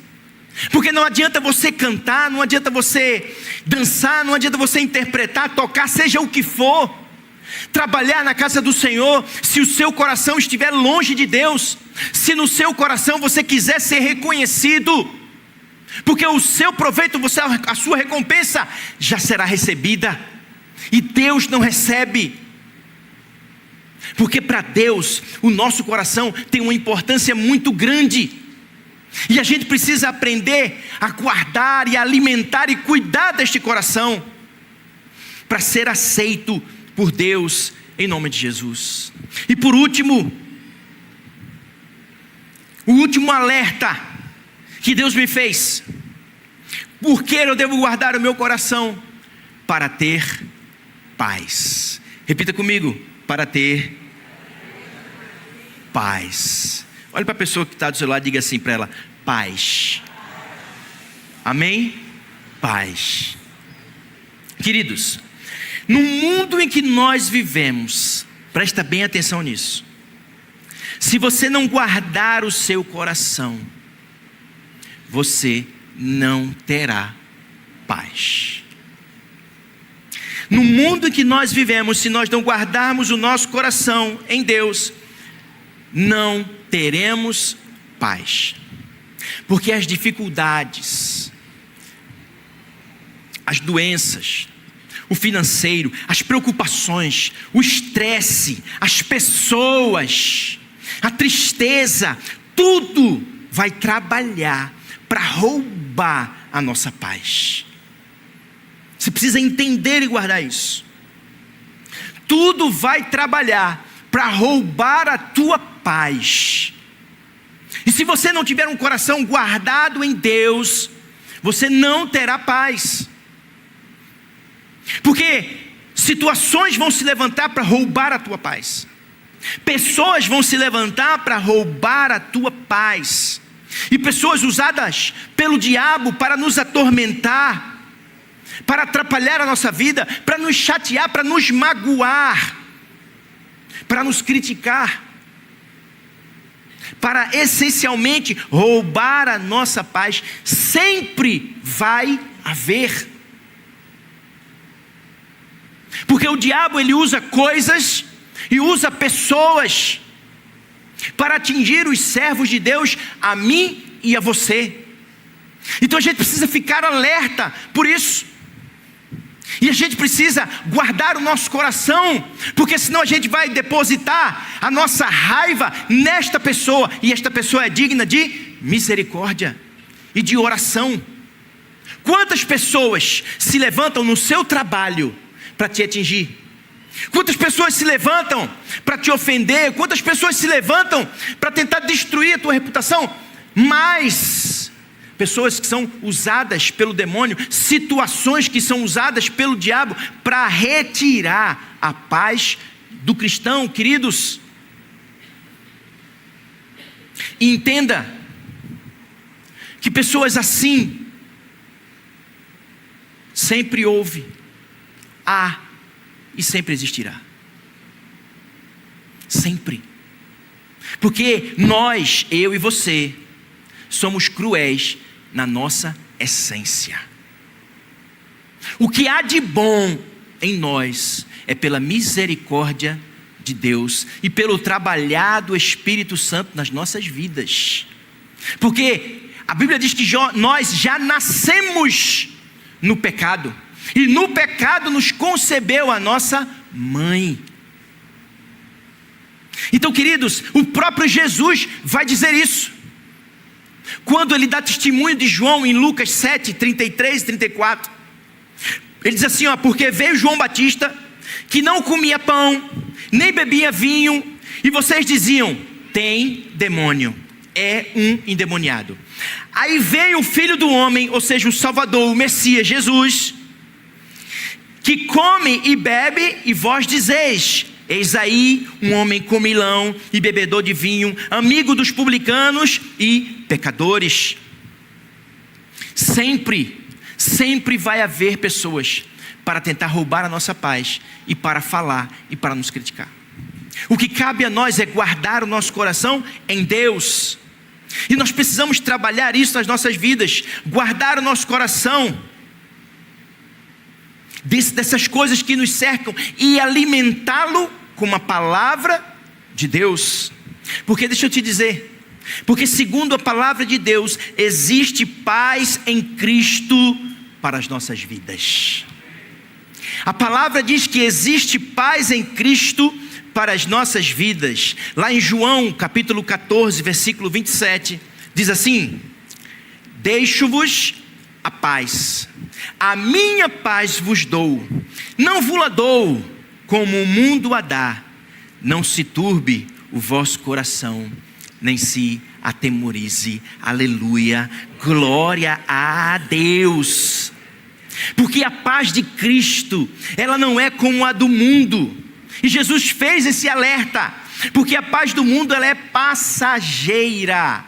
Porque não adianta você cantar, não adianta você dançar, não adianta você interpretar, tocar, seja o que for, trabalhar na casa do Senhor, se o seu coração estiver longe de Deus, se no seu coração você quiser ser reconhecido, porque o seu proveito, a sua recompensa já será recebida, e Deus não recebe, porque para Deus o nosso coração tem uma importância muito grande, e a gente precisa aprender a guardar e alimentar e cuidar deste coração, para ser aceito por Deus em nome de Jesus. E por último, o último alerta que Deus me fez: por que eu devo guardar o meu coração? Para ter paz. Repita comigo: para ter paz. Olha para a pessoa que está do seu lado e diga assim para ela: paz. Amém? Paz. Queridos, no mundo em que nós vivemos, presta bem atenção nisso. Se você não guardar o seu coração, você não terá paz. No mundo em que nós vivemos, se nós não guardarmos o nosso coração em Deus, não teremos paz. Porque as dificuldades, as doenças, o financeiro, as preocupações, o estresse, as pessoas, a tristeza, tudo vai trabalhar para roubar a nossa paz. Você precisa entender e guardar isso. Tudo vai trabalhar para roubar a tua paz. E se você não tiver um coração guardado em Deus, você não terá paz. Porque situações vão se levantar para roubar a tua paz. Pessoas vão se levantar para roubar a tua paz. E pessoas usadas pelo diabo para nos atormentar, para atrapalhar a nossa vida, para nos chatear, para nos magoar, para nos criticar, para essencialmente roubar a nossa paz. Sempre vai haver. Porque o diabo, ele usa coisas e usa pessoas para atingir os servos de Deus, a mim e a você. Então a gente precisa ficar alerta por isso. E a gente precisa guardar o nosso coração, porque senão a gente vai depositar a nossa raiva nesta pessoa, e esta pessoa é digna de misericórdia e de oração. Quantas pessoas se levantam no seu trabalho para te atingir? Quantas pessoas se levantam para te ofender? Quantas pessoas se levantam para tentar destruir a tua reputação? Mas pessoas que são usadas pelo demônio, situações que são usadas pelo diabo para retirar a paz do cristão, queridos. E entenda que pessoas assim sempre houve, há e sempre existirá. Sempre. Porque nós, eu e você, somos cruéis na nossa essência. O que há de bom em nós é pela misericórdia de Deus e pelo trabalhar do Espírito Santo nas nossas vidas. Porque a Bíblia diz que nós já nascemos no pecado, e no pecado nos concebeu a nossa mãe. Então, queridos, o próprio Jesus vai dizer isso. Quando ele dá testemunho de João em Lucas 7, 33 e 34. Ele diz assim, porque veio João Batista, que não comia pão, nem bebia vinho, e vocês diziam, tem demônio, é um endemoniado. Aí veio o Filho do Homem, ou seja, o Salvador, o Messias, Jesus, que come e bebe, e vós dizeis, eis aí um homem comilão e bebedor de vinho, amigo dos publicanos e pecadores. Sempre vai haver pessoas para tentar roubar a nossa paz, e para falar e para nos criticar. O que cabe a nós é guardar o nosso coração em Deus, e nós precisamos trabalhar isso nas nossas vidas, guardar o nosso coração dessas coisas que nos cercam, e alimentá-lo com a palavra de Deus. Porque deixa eu te dizer, porque segundo a palavra de Deus, existe paz em Cristo para as nossas vidas. A palavra diz que existe paz em Cristo para as nossas vidas. Lá em João capítulo 14, versículo 27, diz assim, deixo-vos a paz, a minha paz vos dou, não vos-la dou como o mundo a dá, não se turbe o vosso coração, nem se atemorize. Aleluia, glória a Deus. Porque a paz de Cristo, ela não é como a do mundo. E Jesus fez esse alerta, porque a paz do mundo, ela é passageira.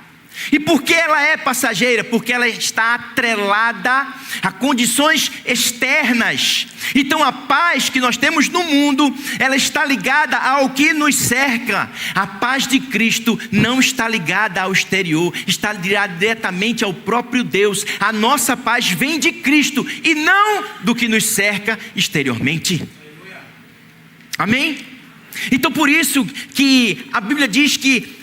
E por que ela é passageira? Porque ela está atrelada a condições externas. Então a paz que nós temos no mundo, ela está ligada ao que nos cerca. A paz de Cristo não está ligada ao exterior, está ligada diretamente ao próprio Deus. A nossa paz vem de Cristo e não do que nos cerca exteriormente. Amém? Então por isso que a Bíblia diz que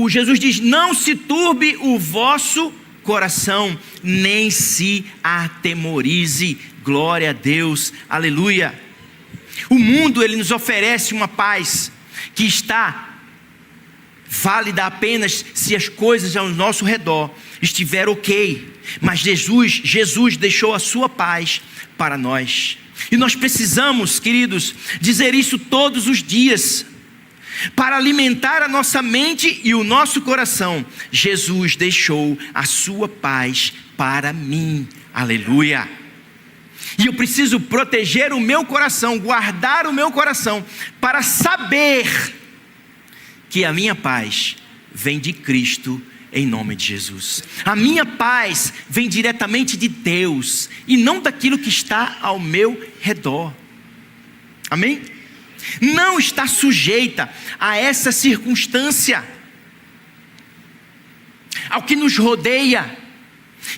Jesus diz: não se turbe o vosso coração, nem se atemorize. Glória a Deus, aleluia. O mundo, ele nos oferece uma paz que está válida apenas se as coisas ao nosso redor estiver ok. Mas Jesus deixou a sua paz para nós. E nós precisamos, queridos, dizer isso todos os dias. Para alimentar a nossa mente e o nosso coração, Jesus deixou a sua paz para mim. Aleluia. E eu preciso proteger o meu coração, guardar o meu coração, para saber que a minha paz vem de Cristo, em nome de Jesus. A minha paz vem diretamente de Deus e não daquilo que está ao meu redor. Amém? Não está sujeita a essa circunstância, ao que nos rodeia.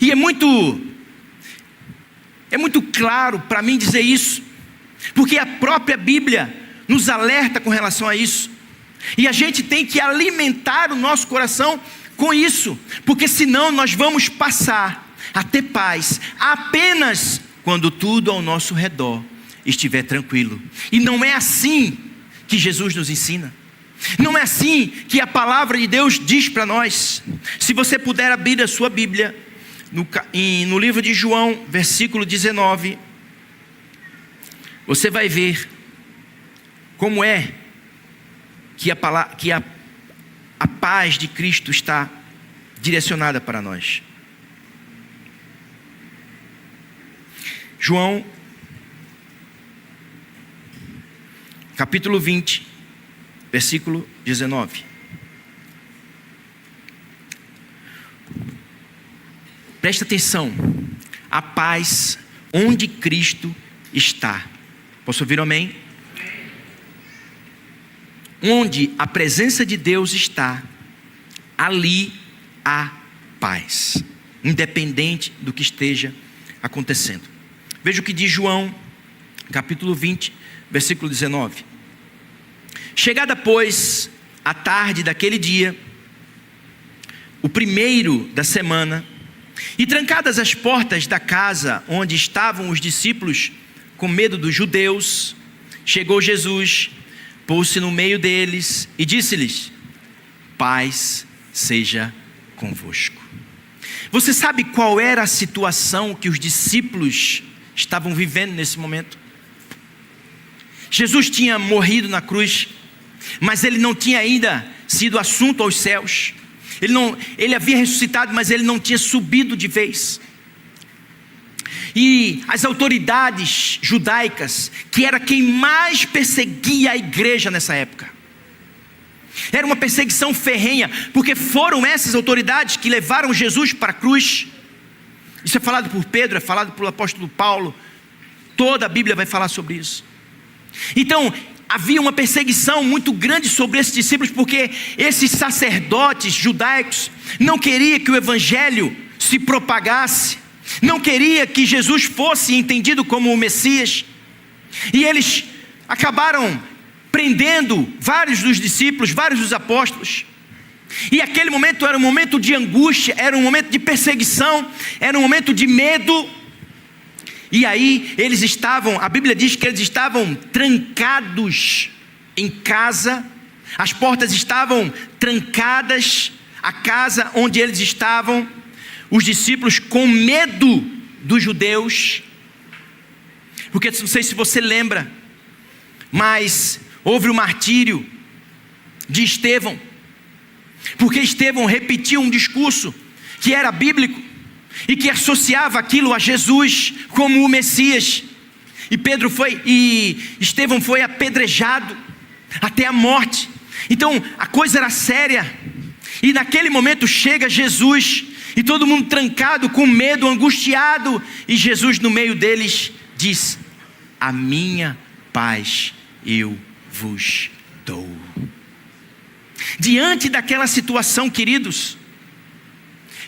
E é muito claro para mim dizer isso, porque a própria Bíblia nos alerta com relação a isso. E a gente tem que alimentar o nosso coração com isso, porque senão nós vamos passar a ter paz apenas quando tudo ao nosso redor estiver tranquilo. E não é assim que Jesus nos ensina. Não é assim que a palavra de Deus diz para nós. Se você puder abrir a sua Bíblia no livro de João, versículo 19, você vai ver como é que a paz de Cristo está direcionada para nós. João capítulo 20, versículo 19. Presta atenção. A paz onde Cristo está. Posso ouvir um amém? Onde a presença de Deus está, ali há paz, independente do que esteja acontecendo. Veja o que diz João, capítulo 20, versículo 19. Chegada, pois, a tarde daquele dia, o primeiro da semana, e trancadas as portas da casa onde estavam os discípulos, com medo dos judeus, chegou Jesus, pôs-se no meio deles e disse-lhes: paz seja convosco. Você sabe qual era a situação que os discípulos estavam vivendo nesse momento? Jesus tinha morrido na cruz, mas ele não tinha ainda sido assunto aos céus. Ele havia ressuscitado, mas ele não tinha subido de vez. E as autoridades judaicas, que era quem mais perseguia a igreja nessa época, era uma perseguição ferrenha, porque foram essas autoridades que levaram Jesus para a cruz. Isso é falado por Pedro, é falado pelo apóstolo Paulo. Toda a Bíblia vai falar sobre isso. Então havia uma perseguição muito grande sobre esses discípulos, porque esses sacerdotes judaicos não queriam que o evangelho se propagasse, não queria que Jesus fosse entendido como o Messias. E eles acabaram prendendo vários dos discípulos, vários dos apóstolos. E aquele momento era um momento de angústia, era um momento de perseguição, era um momento de medo. E aí eles estavam, a Bíblia diz que eles estavam trancados em casa, as portas estavam trancadas, a casa onde eles estavam, os discípulos com medo dos judeus, porque não sei se você lembra, Mas houve o martírio de Estevão, porque Estevão repetia um discurso que era bíblico e que associava aquilo a Jesus como o Messias. E Estevão foi apedrejado até a morte. Então a coisa era séria. E naquele momento chega Jesus, e todo mundo trancado, com medo, angustiado, e Jesus no meio deles diz: a minha paz eu vos dou. Diante daquela situação, queridos,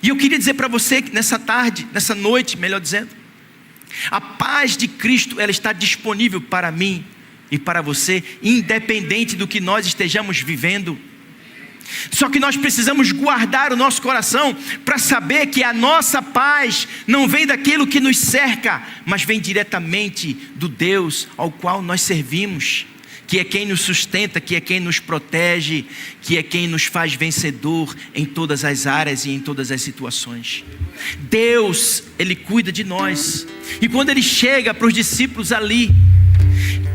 e eu queria dizer para você que nessa tarde, nessa noite, melhor dizendo, a paz de Cristo, ela está disponível para mim e para você, independente do que nós estejamos vivendo. Só que nós precisamos guardar o nosso coração para saber que a nossa paz não vem daquilo que nos cerca, mas vem diretamente do Deus ao qual nós servimos, que é quem nos sustenta, que é quem nos protege, que é quem nos faz vencedor em todas as áreas e em todas as situações. Deus, Ele cuida de nós. E quando Ele chega para os discípulos ali,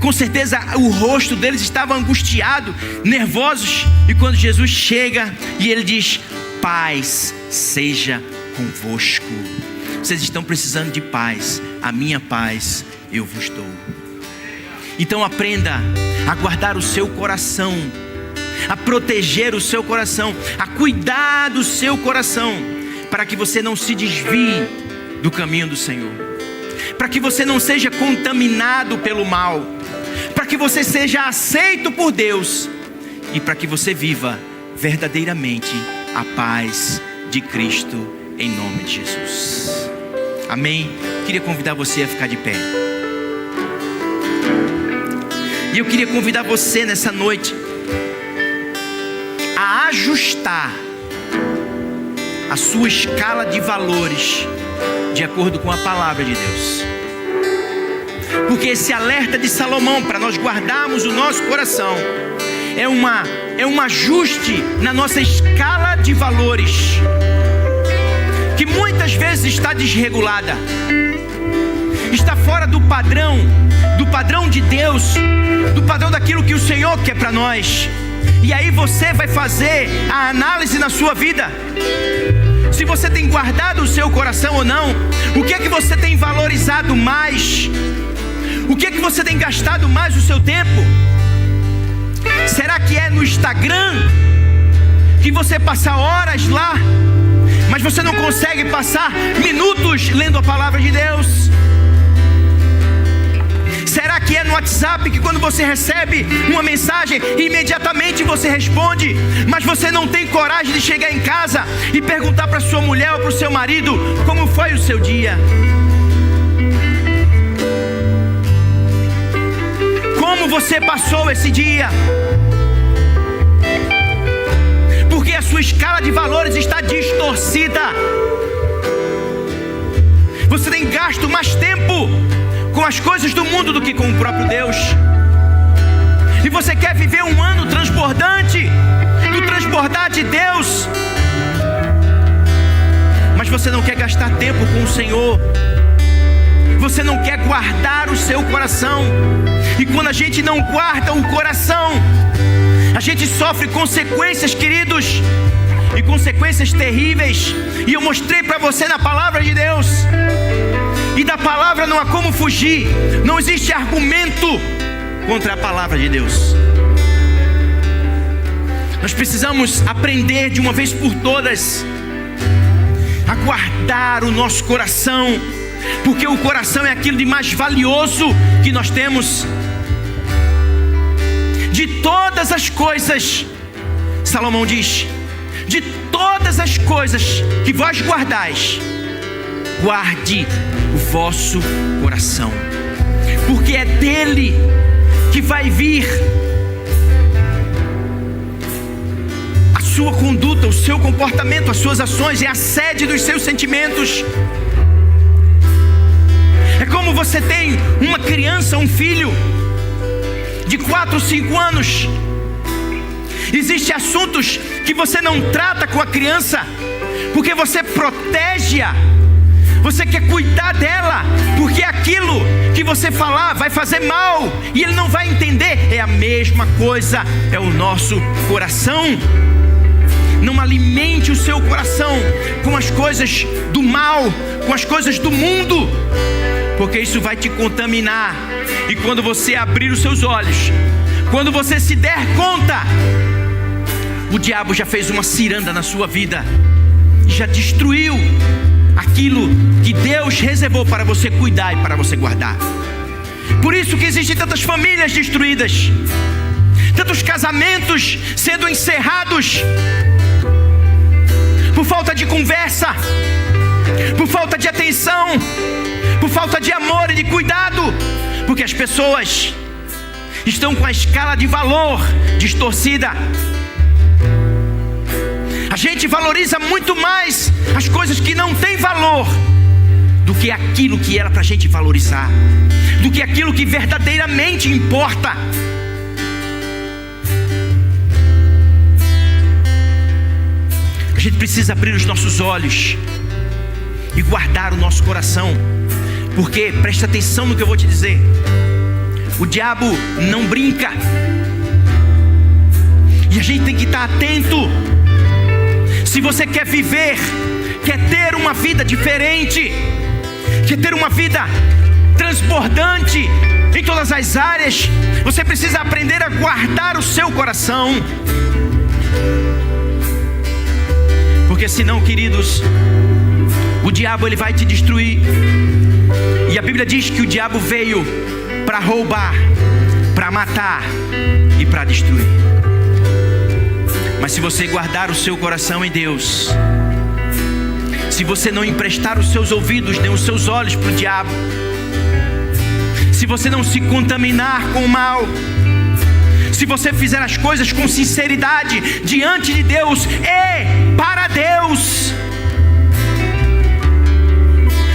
com certeza o rosto deles estava angustiado, nervosos. E quando Jesus chega e Ele diz: paz seja convosco. Vocês estão precisando de paz, a minha paz eu vos dou. Então aprenda a guardar o seu coração, a proteger o seu coração, a cuidar do seu coração, para que você não se desvie do caminho do Senhor, para que você não seja contaminado pelo mal, para que você seja aceito por Deus e para que você viva verdadeiramente a paz de Cristo em nome de Jesus. Amém? Queria convidar você a ficar de pé. E eu queria convidar você nessa noite a ajustar a sua escala de valores de acordo com a palavra de Deus. Porque esse alerta de Salomão para nós guardarmos o nosso coração é um ajuste na nossa escala de valores, que muitas vezes está desregulada, está fora do padrão de Deus, do padrão daquilo que o Senhor quer para nós. E aí você vai fazer a análise na sua vida, se você tem guardado o seu coração ou não. O que é que você tem valorizado mais? O que é que você tem gastado mais o seu tempo? Será que é no Instagram, que você passa horas lá, mas você não consegue passar minutos lendo a palavra de Deus? Será que é no WhatsApp, que quando você recebe uma mensagem, imediatamente você responde, mas você não tem coragem de chegar em casa e perguntar para sua mulher ou para o seu marido como foi o seu dia? Como você passou esse dia? Porque a sua escala de valores está distorcida. Você tem gasto mais tempo com as coisas do mundo do que com o próprio Deus. E você quer viver um ano transbordante, do transbordar de Deus, mas você não quer gastar tempo com o Senhor. Você não quer guardar o seu coração. E quando a gente não guarda o coração, a gente sofre consequências, queridos, e consequências terríveis. E eu mostrei para você na palavra de Deus, e da palavra não há como fugir. Não existe argumento contra a palavra de Deus. Nós precisamos aprender de uma vez por todas a guardar o nosso coração, porque o coração é aquilo de mais valioso que nós temos. De todas as coisas, Salomão diz, de todas as coisas que vós guardais, guarde o vosso coração, porque é dele que vai vir a sua conduta, o seu comportamento, as suas ações, é a sede dos seus sentimentos. É como você tem uma criança, um filho de 4 ou 5 anos. Existem assuntos que você não trata com a criança, porque você protege-a, Você quer cuidar dela, porque aquilo que você falar vai fazer mal e ele não vai entender. É a mesma coisa, é o nosso coração. Não alimente o seu coração com as coisas do mal, com as coisas do mundo, porque isso vai te contaminar. E quando você abrir os seus olhos, quando você se der conta, o diabo já fez uma ciranda na sua vida, já destruiu aquilo que Deus reservou para você cuidar e para você guardar. Por isso que existem tantas famílias destruídas, tantos casamentos sendo encerrados, por falta de conversa, por falta de atenção, por falta de amor e de cuidado, porque as pessoas estão com a escala de valor distorcida. A gente valoriza muito mais as coisas que não têm valor do que aquilo que era para a gente valorizar, do que aquilo que verdadeiramente importa. A gente precisa abrir os nossos olhos e guardar o nosso coração, porque, presta atenção no que eu vou te dizer, o diabo não brinca, e a gente tem que estar atento. Se você quer viver, quer ter uma vida diferente, quer ter uma vida transbordante em todas as áreas, você precisa aprender a guardar o seu coração. Porque senão, queridos, o diabo ele vai te destruir. E a Bíblia diz que o diabo veio para roubar, para matar e para destruir. Mas se você guardar o seu coração em Deus, se você não emprestar os seus ouvidos nem os seus olhos para o diabo, se você não se contaminar com o mal, se você fizer as coisas com sinceridade diante de Deus e para Deus,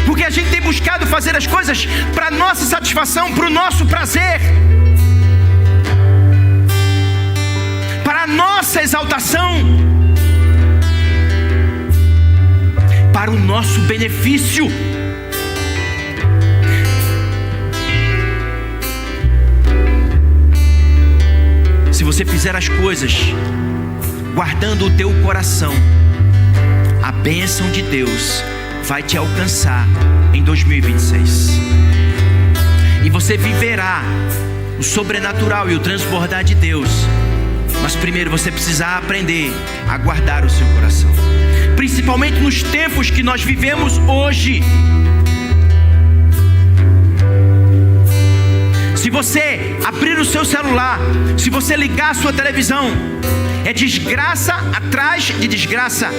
porque a gente tem buscado fazer as coisas para nossa satisfação, para o nosso prazer, para a nossa exaltação, para o nosso benefício. Se você fizer as coisas guardando o teu coração, a bênção de Deus vai te alcançar em 2026. E você viverá o sobrenatural e o transbordar de Deus. Mas primeiro você precisa aprender a guardar o seu coração, principalmente nos tempos que nós vivemos hoje. Se você abrir o seu celular, se você ligar a sua televisão, é desgraça atrás de desgraça.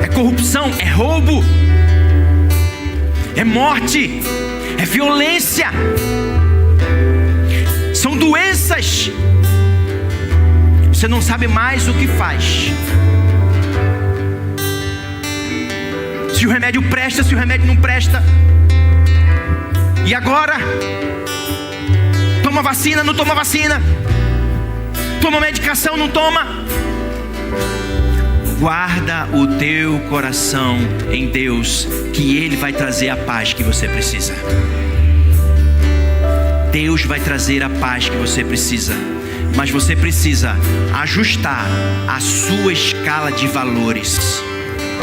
É corrupção, é roubo, é morte, é violência. São doenças. Você não sabe mais o que faz. Se o remédio presta, se o remédio não presta. E agora? Toma vacina, não toma vacina. Toma medicação, não toma. Guarda o teu coração em Deus, que Ele vai trazer a paz que você precisa. Deus vai trazer a paz que você precisa, mas você precisa ajustar a sua escala de valores.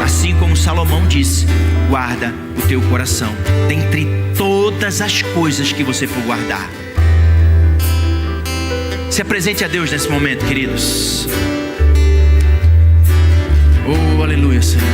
Assim como Salomão disse: guarda o teu coração dentre todas as coisas que você for guardar. Se apresente a Deus nesse momento, queridos. Oh, aleluia, Senhor.